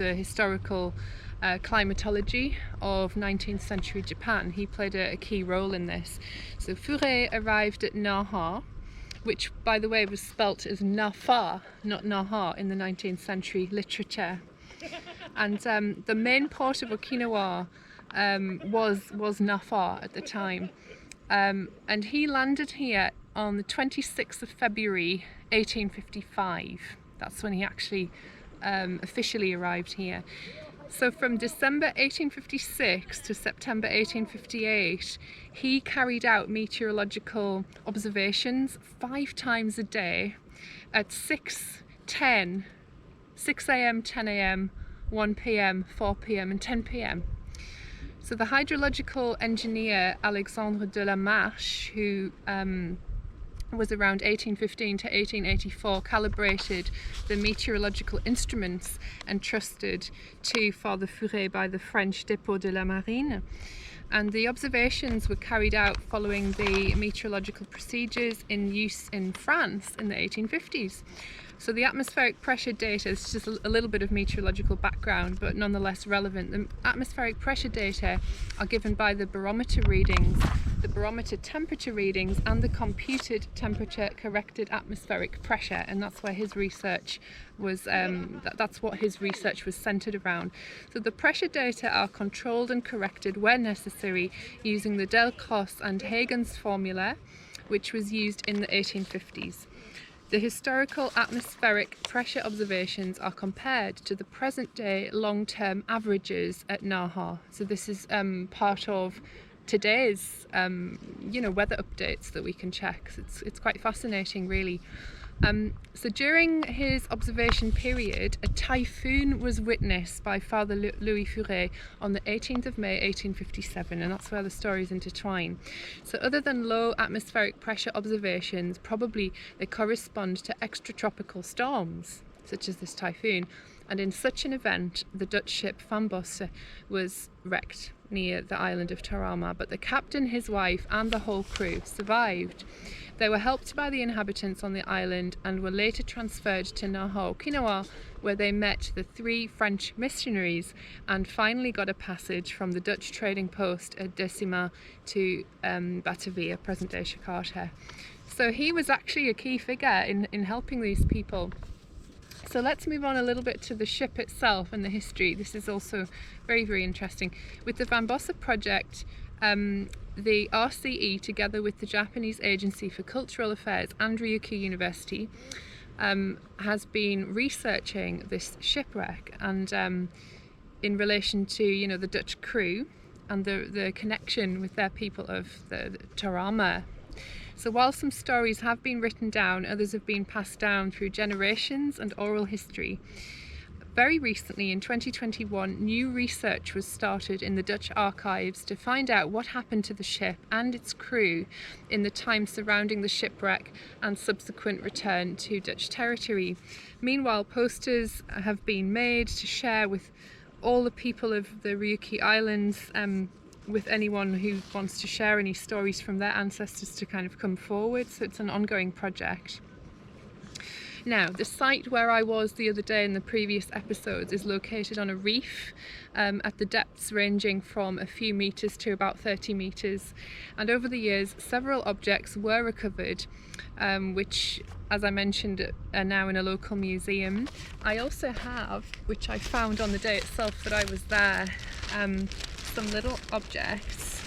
the historical climatology of 19th century Japan. He played a key role in this. So Fure arrived at Naha, which by the way was spelt as Nafa, not Naha in the 19th century literature. And the main port of Okinawa was Nafa at the time. And he landed here on the 26th of February 1855. That's when he actually officially arrived here. So from December 1856 to September 1858, he carried out meteorological observations 5 times a day at 6, 10, 6 a.m, 10 a.m, 1 p.m, 4 p.m, and 10 p.m. So the hydrological engineer Alexandre de la Marche, who was around 1815 to 1884, calibrated the meteorological instruments entrusted to Father Fure by the French Dépôt de la Marine. And the observations were carried out following the meteorological procedures in use in France in the 1850s. So the atmospheric pressure data is just a little bit of meteorological background, but nonetheless relevant. The atmospheric pressure data are given by the barometer readings, the barometer temperature readings, and the computed temperature corrected atmospheric pressure, and that's where his research was. That's what his research was centered around. So the pressure data are controlled and corrected where necessary using the Delcroix and Huygens formula, which was used in the 1850s. The historical atmospheric pressure observations are compared to the present-day long-term averages at Naha. So this is part of today's, weather updates that we can check. It's quite fascinating, really. So during his observation period, a typhoon was witnessed by Father Louis Fure on the 18th of May 1857, and that's where the stories intertwine. So other than low atmospheric pressure observations, probably they correspond to extratropical storms, such as this typhoon. And in such an event, the Dutch ship Van Bosse was wrecked near the island of Tarama, but the captain, his wife, and the whole crew survived. They were helped by the inhabitants on the island and were later transferred to Naha, Okinawa, where they met the 3 French missionaries and finally got a passage from the Dutch trading post at Decima to Batavia, present-day Jakarta. So he was actually a key figure in helping these people. So let's move on a little bit to the ship itself and the history. This is also very, very interesting. With the Van Bosse project, the RCE, together with the Japanese Agency for Cultural Affairs and Ryukyu University, has been researching this shipwreck and in relation to, the Dutch crew and the connection with their people of the Tarama. So while some stories have been written down, others have been passed down through generations and oral history. Very recently, in 2021, new research was started in the Dutch archives to find out what happened to the ship and its crew in the time surrounding the shipwreck and subsequent return to Dutch territory. Meanwhile, posters have been made to share with all the people of the Ryukyu Islands, with anyone who wants to share any stories from their ancestors to kind of come forward. So it's an ongoing project. Now, the site where I was the other day in the previous episodes is located on a reef at the depths ranging from a few meters to about 30 meters. And over the years, several objects were recovered, which, as I mentioned, are now in a local museum. I also have, which I found on the day itself that I was there, some little objects.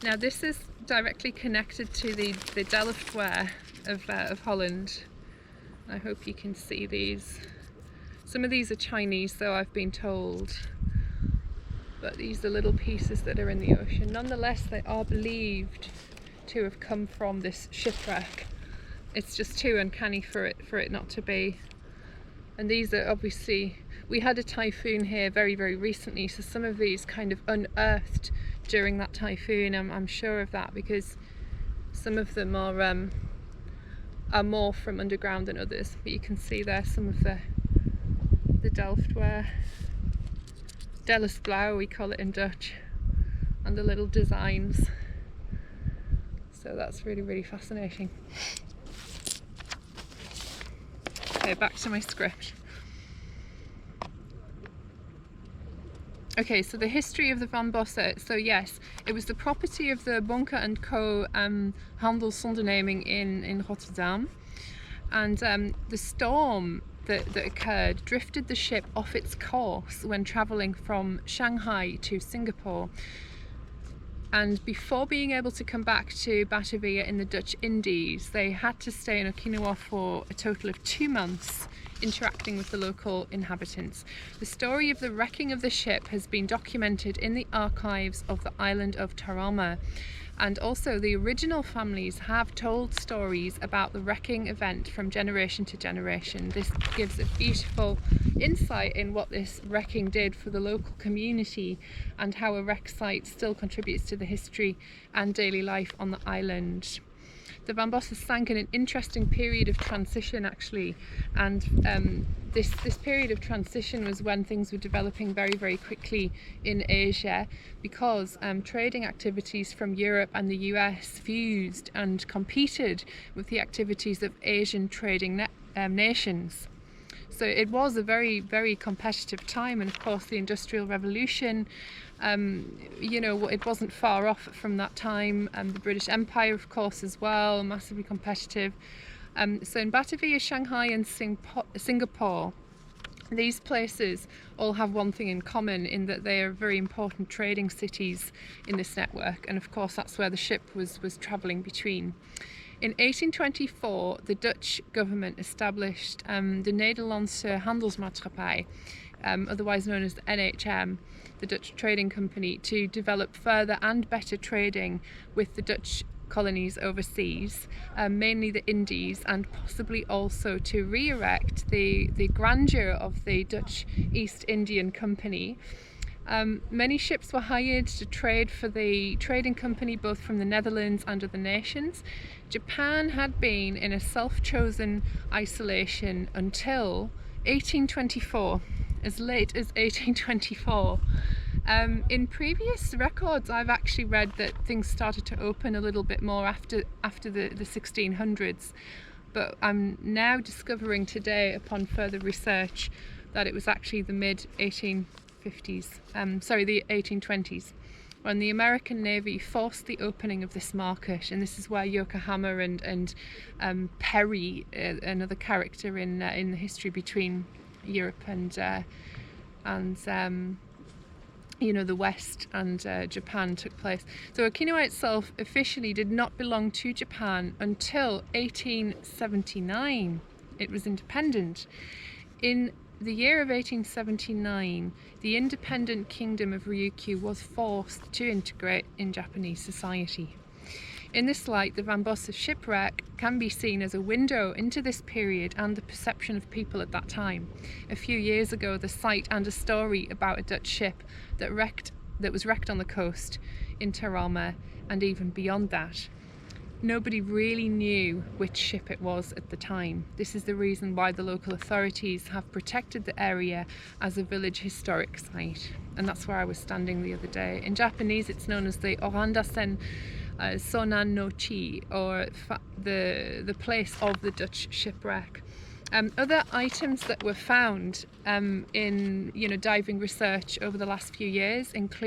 Now this is directly connected to the Delftware of Holland. I hope you can see these. Some of these are Chinese, though, I've been told, but these are little pieces that are in the ocean. Nonetheless, they are believed to have come from this shipwreck. It's just too uncanny for it not to be. And these are obviously, we had a typhoon here very, very recently, so some of these kind of unearthed during that typhoon. I'm sure of that, because some of them are more from underground than others. But you can see there some of the Delftware, Delftsblauw we call it in Dutch, and the little designs. So that's really, really fascinating. Okay, back to my script. Okay, so the history of the Van Bosse. So yes, it was the property of the Bonke Co handelsonderneming in Rotterdam. And the storm that occurred drifted the ship off its course when travelling from Shanghai to Singapore. And before being able to come back to Batavia in the Dutch Indies, they had to stay in Okinawa for a total of 2 months, interacting with the local inhabitants. The story of the wrecking of the ship has been documented in the archives of the island of Tarama. And also the original families have told stories about the wrecking event from generation to generation. This gives a beautiful insight in what this wrecking did for the local community and how a wreck site still contributes to the history and daily life on the island. The Van Bosse sank in an interesting period of transition actually, and this period of transition was when things were developing very, very quickly in Asia, because trading activities from Europe and the US fused and competed with the activities of Asian trading nations. So it was a very, very competitive time, and of course the Industrial Revolution, you know, it wasn't far off from that time. The British Empire, of course, as well, massively competitive. So in Batavia, Shanghai and Singapore, these places all have one thing in common, in that they are very important trading cities in this network, and of course that's where the ship was travelling between. In 1824, the Dutch government established the Nederlandse Handelsmaatschappij, otherwise known as the NHM, the Dutch Trading Company, to develop further and better trading with the Dutch colonies overseas, mainly the Indies, and possibly also to re-erect the grandeur of the Dutch East Indian Company. Many ships were hired to trade for the trading company, both from the Netherlands and other nations. Japan had been in a self-chosen isolation until 1824, as late as 1824. In previous records, I've actually read that things started to open a little bit more after the 1600s, but I'm now discovering today, upon further research, that it was actually the mid-1850s, the 1820s, when the American Navy forced the opening of this market. And this is where Yokohama and Perry, another character in the history between Europe and you know, the West and Japan, took place. So Okinawa itself officially did not belong to Japan until 1879. It was independent. In the year of 1879, the independent kingdom of Ryukyu was forced to integrate in Japanese society. In this light, the Van Bosse shipwreck can be seen as a window into this period and the perception of people at that time. A few years ago, the site and a story about a Dutch ship that was wrecked on the coast in Tarama, and even beyond that. Nobody really knew which ship it was at the time. This is the reason why the local authorities have protected the area as a village historic site. And that's where I was standing the other day. In Japanese, it's known as the Orandasen Sonan no Chi, or the place of the Dutch shipwreck. Other items that were found in diving research over the last few years include